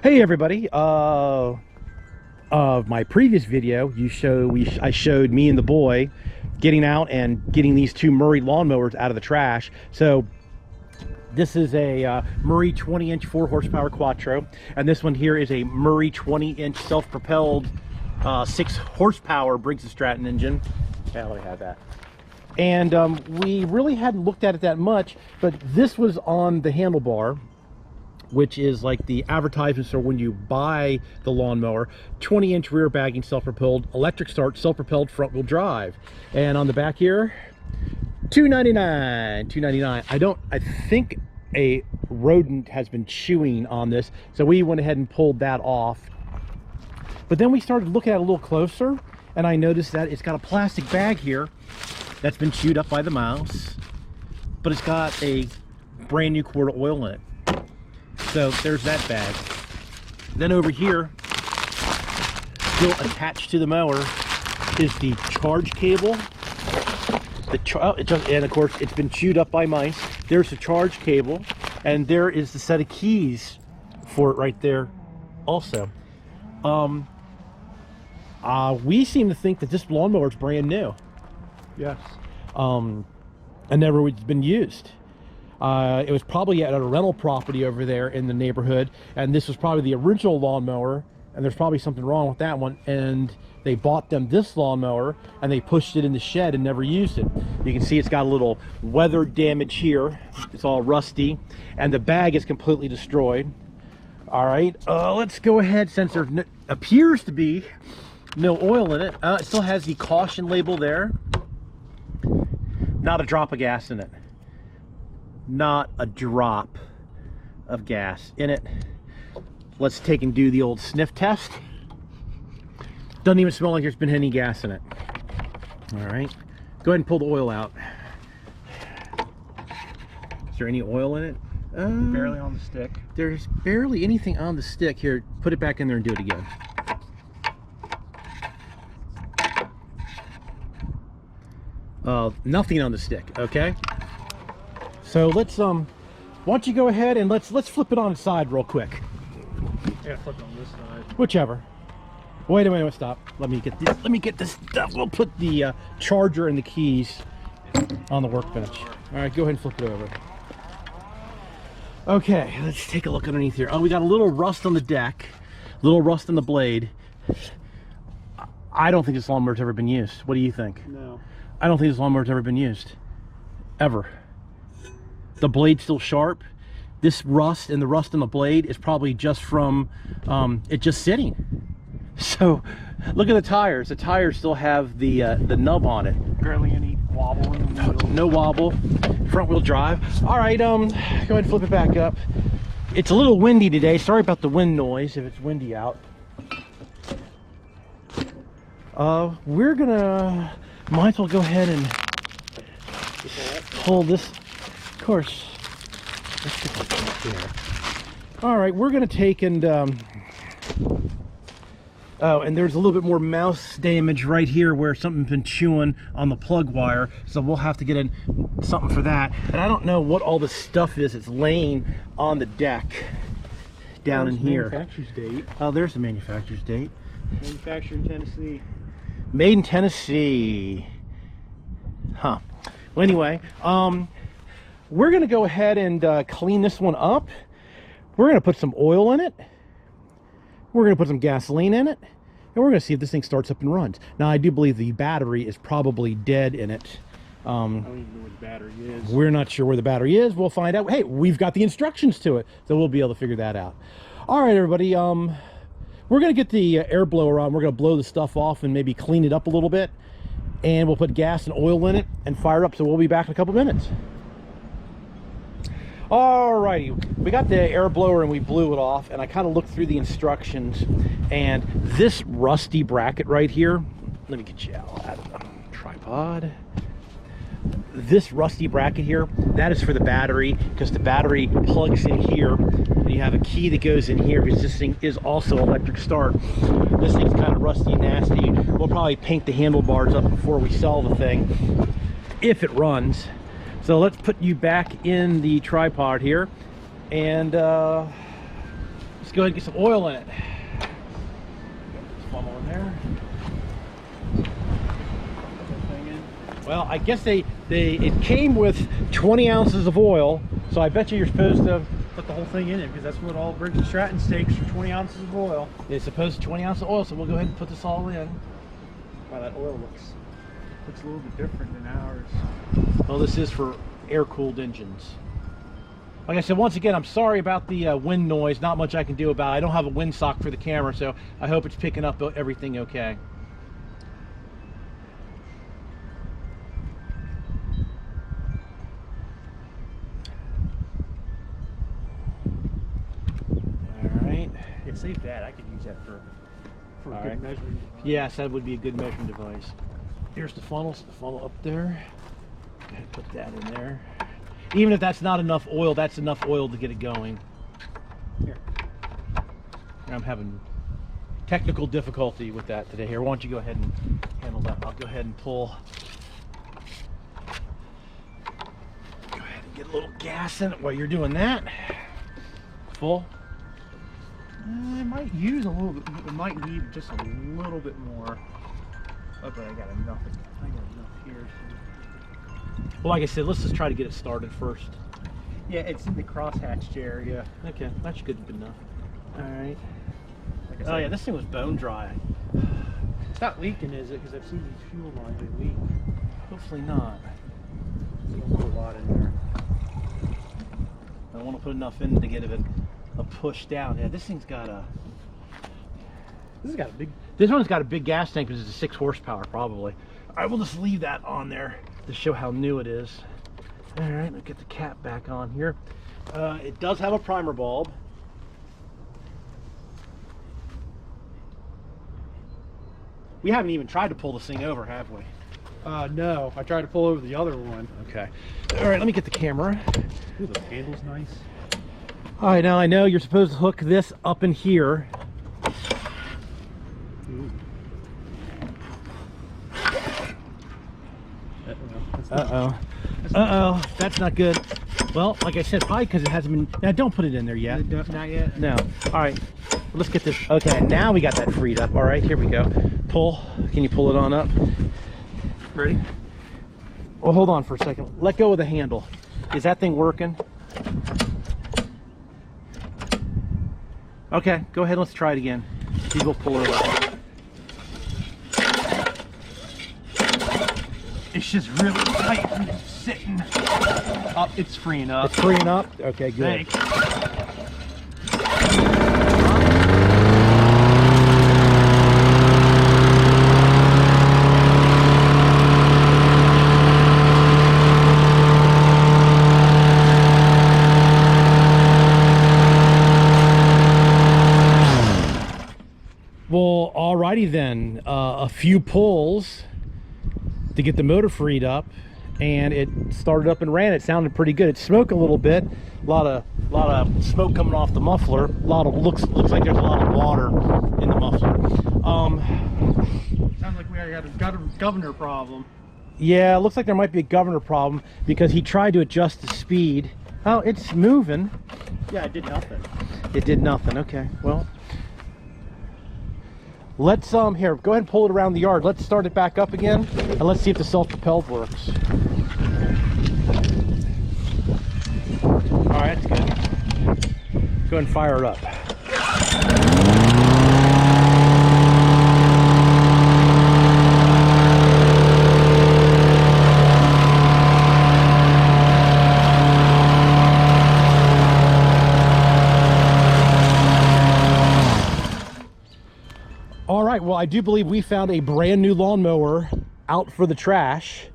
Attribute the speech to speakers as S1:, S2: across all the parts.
S1: Hey everybody, my previous video I showed me and the boy getting out and getting these two Murray lawnmowers out of the trash. So this is a Murray 20-inch 4 horsepower Quattro, and this one here is a Murray 20-inch self-propelled 6 horsepower Briggs & Stratton engine. Yeah, let me have that. And we really hadn't looked at it that much, but this was on the handlebar, which is like the advertisement. So when you buy the lawnmower, 20-inch rear bagging, self-propelled, electric start, self-propelled, front-wheel drive. And on the back here, $299. I think a rodent has been chewing on this, so we went ahead and pulled that off. But then we started looking at it a little closer, and I noticed that it's got a plastic bag here that's been chewed up by the mouse, but it's got a brand new quart of oil in it. So there's that bag. Then over here, still attached to the mower, is the charge cable. And of course, it's been chewed up by mice. There's the charge cable, and there is the set of keys for it right there also. We seem to think that this lawnmower is brand new.
S2: Yes.
S1: And never been used. It was probably at a rental property over there in the neighborhood, and this was probably the original lawnmower, and there's probably something wrong with that one, and they bought them this lawnmower and they pushed it in the shed and never used it. You can see it's got a little weather damage here. It's all rusty, and the bag is completely destroyed. All right, let's go ahead. Since there appears to be no oil in it, it still has the caution label there. Not a drop of gas in it. Not a drop of gas in it. Let's take and do the old sniff test. Doesn't even smell like there's been any gas in it. All right, go ahead and pull the oil out. Is there any oil in it?
S2: Barely on the stick.
S1: There's barely anything on the stick. Here, put it back in there and do it again. Nothing on the stick. Okay. So let's why don't you go ahead and let's flip it on its side real quick.
S2: Yeah, flip it on this side.
S1: Whichever. Wait a minute, stop. Let me get this stuff. We'll put the charger and the keys on the workbench. All right, go ahead and flip it over. Okay, let's take a look underneath here. Oh, we got a little rust on the deck, a little rust on the blade. I don't think this lawnmower's ever been used. What do you think?
S2: No.
S1: I don't think this lawnmower's ever been used. Ever. The blade's still sharp. This rust and the rust on the blade is probably just from it just sitting. So look at the tires. The tires still have the nub on it.
S2: Barely any wobble in the wheel.
S1: No wobble. Front wheel drive. All right, go ahead and flip it back up. It's a little windy today. Sorry about the wind noise if it's windy out. We're gonna might as well go ahead and pull this. Of course. Let's get this here. All right, we're gonna take and oh, and there's a little bit more mouse damage right here where something's been chewing on the plug wire, so we'll have to get in something for that. And I don't know what all this stuff is. It's laying on the deck down in here.
S2: Manufacturer's date.
S1: Oh, there's the manufacturer's date.
S2: Manufactured in Tennessee.
S1: Made in Tennessee. Huh. Well, anyway, we're gonna go ahead and clean this one up. We're gonna put some oil in it. We're gonna put some gasoline in it, and we're gonna see if this thing starts up and runs. Now, I do believe the battery is probably dead in it.
S2: I don't even know where the battery is.
S1: We're not sure where the battery is. We'll find out. Hey, we've got the instructions to it, so we'll be able to figure that out. All right, everybody. We're gonna get the air blower on. We're gonna blow the stuff off and maybe clean it up a little bit, and we'll put gas and oil in it and fire up. So we'll be back in a couple minutes. Alrighty, we got the air blower and we blew it off, and I kind of looked through the instructions, and this rusty bracket right here, let me get you out of the tripod. This rusty bracket here, that is for the battery, because the battery plugs in here, and you have a key that goes in here, because this thing is also electric start. This thing's kind of rusty and nasty. We'll probably paint the handlebars up before we sell the thing, if it runs. So let's put you back in the tripod here, and let's go ahead and get some oil in it. Funnel in there. Well, I guess it came with 20 ounces of oil, so I bet you're supposed to
S2: Put the whole thing in it, because that's what all Briggs & Stratton's takes for 20 ounces of oil.
S1: It's supposed to 20 ounces of oil, so we'll go ahead and put this all in.
S2: Wow, that oil looks a little bit different than ours.
S1: Well, this is for air-cooled engines. Like I said, once again, I'm sorry about the wind noise. Not much I can do about it. I don't have a windsock for the camera, so I hope it's picking up everything okay.
S2: Yeah, save that. I could use that for a
S1: All
S2: good
S1: right.
S2: measuring device.
S1: Yes, that would be a good measuring device. Here's the funnel. So the funnel up there. Go ahead and put that in there. Even if that's not enough oil, that's enough oil to get it going.
S2: Here.
S1: I'm having technical difficulty with that today. Here, why don't you go ahead and handle that? I'll go ahead and pull. Go ahead and get a little gas in it while you're doing that. Full.
S2: I might use a little bit. It might need just a little bit more. Oh, but I got enough. I got enough here.
S1: Well, like I said, let's just try to get it started first.
S2: Yeah, it's in the crosshatched area.
S1: Okay, that's good enough. All right.
S2: Like I
S1: Oh
S2: said,
S1: yeah, this thing was bone dry.
S2: it's not leaking, is it? Because I've seen these fuel lines they leak.
S1: Hopefully not.
S2: You don't put a lot in there.
S1: I don't want to put enough in to get it a push down. Yeah, this thing's got a.
S2: This has got a big.
S1: This one's got a big gas tank because it's a 6 horsepower probably. All right, we'll just leave that on there to show how new it is. All right, let's get the cap back on here. It does have a primer bulb. We haven't even tried to pull this thing over, have we?
S2: No. I tried to pull over the other one.
S1: Okay. All right, let me get the camera.
S2: Ooh, the handle's nice.
S1: All right, now I know you're supposed to hook this up in here.
S2: Ooh.
S1: Uh-oh, that's not good. Well, like I said, probably because it hasn't been. Now, don't put it in there yet.
S2: Not yet.
S1: No. All right, let's get this. Okay, now we got that freed up. All right, here we go. Pull. Can you pull it on up?
S2: Ready?
S1: Well, hold on for a second. Let go of the handle. Is that thing working? Okay, go ahead. Let's try it again. See, we'll pull it up.
S2: It's just really tight when it's sitting up. It's freeing up.
S1: It's freeing up? Okay, good.
S2: Thanks.
S1: Well, alrighty then. A few pulls to get the motor freed up, and it started up and ran. It sounded pretty good. It smoked a little bit. A lot of smoke coming off the muffler. Looks like there's a lot of water in the muffler.
S2: Sounds like we got a governor problem.
S1: Yeah, it looks like there might be a governor problem because he tried to adjust the speed. Oh, it's moving.
S2: Yeah, it did nothing.
S1: It did nothing. Okay, well. Let's here, go ahead and pull it around the yard. Let's start it back up again, and let's see if the self-propelled works. All right, that's good. Go ahead and fire it up. All right, well, I do believe we found a brand new lawnmower out for the trash.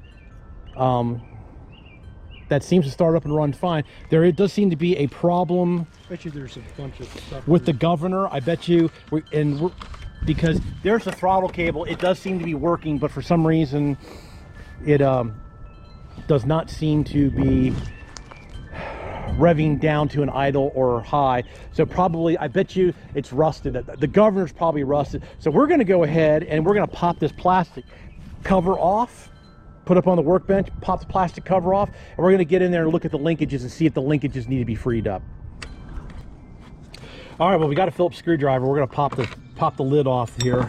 S1: That seems to start up and run fine. It does seem to be a problem.
S2: I bet you there's a bunch of stuff
S1: with the governor. I bet you, because there's the throttle cable. It does seem to be working, but for some reason, it does not seem to be revving down to an idle or high. So probably, I bet you it's rusted. The governor's probably rusted. So we're going to go ahead and we're going to pop this plastic cover off, put up on the workbench, pop the plastic cover off, and we're going to get in there and look at the linkages and see if the linkages need to be freed up. All right, well, we got a Phillips screwdriver. We're gonna pop the lid off here.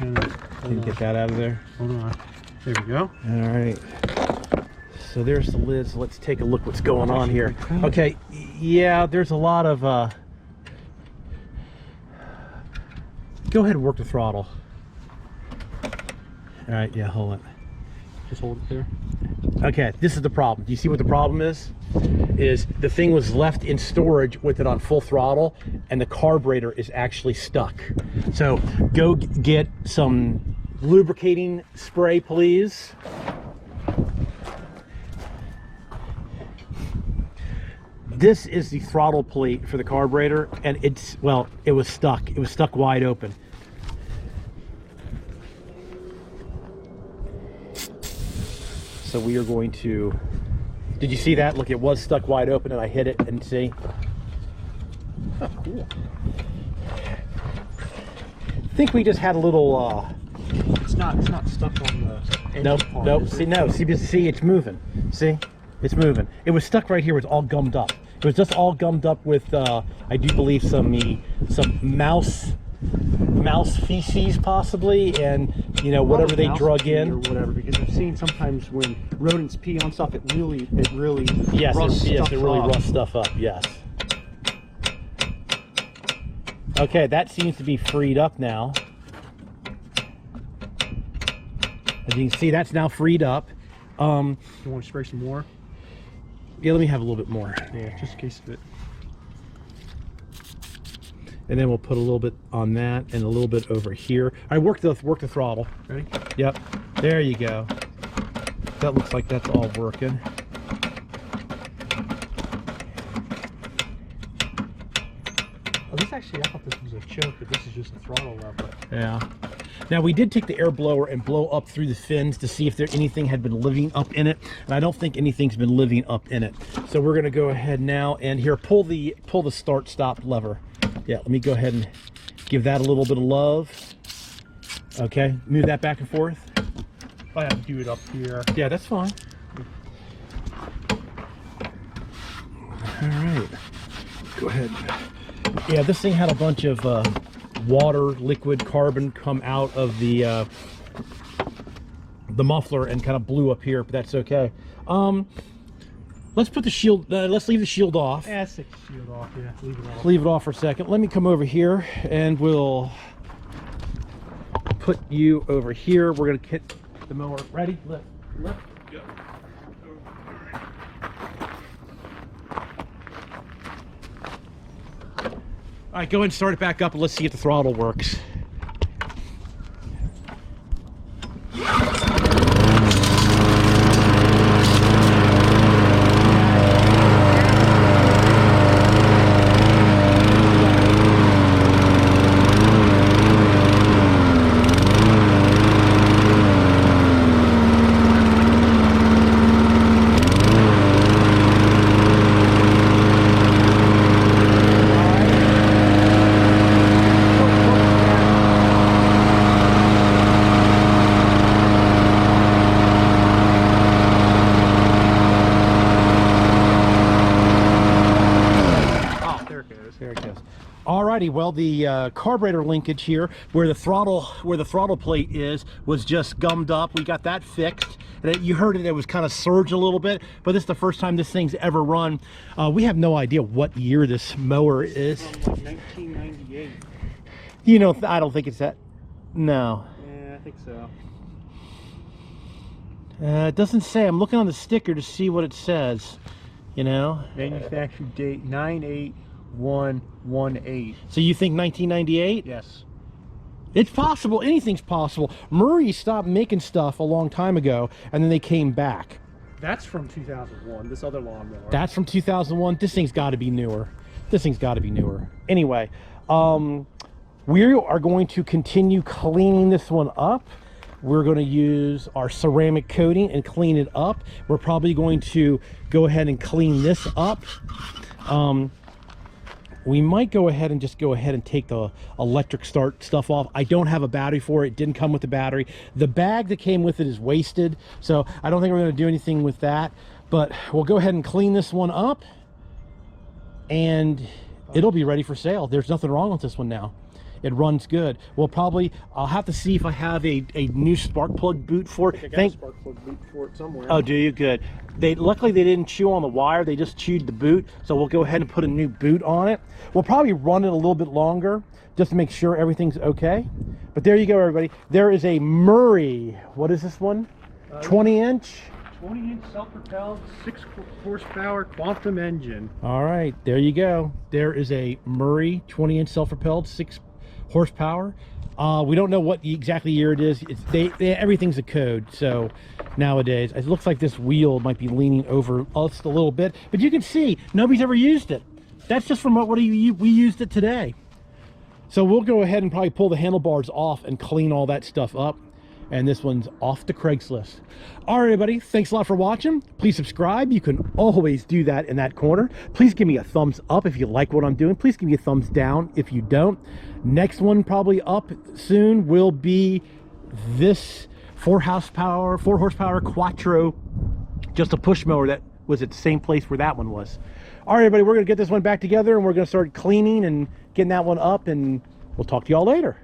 S1: Can you get that out of there?
S2: Hold on. There we go.
S1: All right. So there's the lid. So let's take a look what's going on here. Okay, yeah, there's a lot of... Go ahead and work the throttle. All right, yeah, hold it.
S2: Just hold it there.
S1: Okay, this is the problem. Do you see what the problem is? Is the thing was left in storage with it on full throttle, and the carburetor is actually stuck. So go get some lubricating spray, please. This is the throttle plate for the carburetor, and it's, well, it was stuck. It was stuck wide open. So we are going to, did you see that? Look, it was stuck wide open and I hit it, and see?
S2: Oh, cool.
S1: I think we just had a little,
S2: It's not stuck on the
S1: nope,
S2: engine part,
S1: nope,
S2: is it?
S1: see, no, see, it's moving. See? It's moving. It was stuck right here. It's all gummed up. It was just all gummed up with, I do believe, some mouse feces possibly, and you know, whatever they drug in
S2: or whatever. Because I've seen sometimes when rodents pee on stuff, it really
S1: yes,
S2: rusts
S1: yes,
S2: stuff
S1: it really
S2: up.
S1: rusts stuff up. Yes. Okay, that seems to be freed up now. As you can see, that's now freed up.
S2: You want to spray some more?
S1: Yeah, let me have a little bit more.
S2: Yeah, just in case of it.
S1: And then we'll put a little bit on that and a little bit over here. All right, work the throttle.
S2: Ready?
S1: Yep. There you go. That looks like that's all working.
S2: Oh, this actually, I thought this was a choke, but this is just a throttle lever.
S1: Yeah. Now we did take the air blower and blow up through the fins to see if there anything had been living up in it, and I don't think anything's been living up in it. So we're gonna go ahead now and here pull the start stop lever. Yeah, let me go ahead and give that a little bit of love. Okay, move that back and forth.
S2: I have to do it up here.
S1: Yeah, that's fine. All right, go ahead. Yeah, this thing had a bunch of water, liquid carbon come out of the muffler and kind of blew up here, but that's okay. Let's put the shield, let's leave the shield off.
S2: Yeah, take the shield off, yeah, leave it off.
S1: Leave it off for a second. Let me come over here and we'll put you over here. We're gonna hit the mower. Ready? Lift, go. All right, go ahead and start it back up and let's see if the throttle works. Alrighty, well, the carburetor linkage here, where the throttle plate is, was just gummed up. We got that fixed. You heard it was kind of surged a little bit, but this is the first time this thing's ever run. We have no idea what year this mower is.
S2: From like 1998.
S1: You know, I don't think it's that. No.
S2: Yeah, I think so.
S1: It doesn't say. I'm looking on the sticker to see what it says. You know.
S2: Manufacture date 98118.
S1: So you think 1998?
S2: Yes.
S1: It's possible. Anything's possible. Murray stopped making stuff a long time ago, and then they came back.
S2: That's from 2001. This other lawnmower.
S1: That's from 2001. This thing's got to be newer. This thing's got to be newer. Anyway, we are going to continue cleaning this one up. We're going to use our ceramic coating and clean it up. We're probably going to go ahead and clean this up. We might go ahead and just take the electric start stuff off. I don't have a battery for it. It didn't come with the battery. The bag that came with it is wasted, so I don't think we're going to do anything with that. But we'll go ahead and clean this one up, and it'll be ready for sale. There's nothing wrong with this one now. It runs good. I'll have to see if I have a new spark plug boot for it.
S2: I got a spark plug boot for it somewhere.
S1: Oh, do you? Good. Luckily they didn't chew on the wire, they just chewed the boot, so we'll go ahead and put a new boot on it. We'll probably run it a little bit longer just to make sure everything's okay. But there you go, everybody. There is a Murray, what is this one? 20-inch?
S2: 20-inch self-propelled 6 horsepower quantum engine.
S1: All right, there you go. There is a Murray 20-inch self-propelled 6 horsepower. We don't know what exactly year it is. Everything's a code, so nowadays it looks like this wheel might be leaning over just a little bit, but you can see nobody's ever used it. That's just from we used it today. So we'll go ahead and probably pull the handlebars off and clean all that stuff up, and this one's off to Craigslist. All right, everybody, thanks a lot for watching. Please subscribe. You can always do that in that corner. Please give me a thumbs up if you like what I'm doing. Please give me a thumbs down if you don't. Next one probably up soon will be this 4 horsepower Quattro, just a push mower that was at the same place where that one was. All right, everybody, we're gonna get this one back together and we're gonna start cleaning and getting that one up, and we'll talk to y'all later.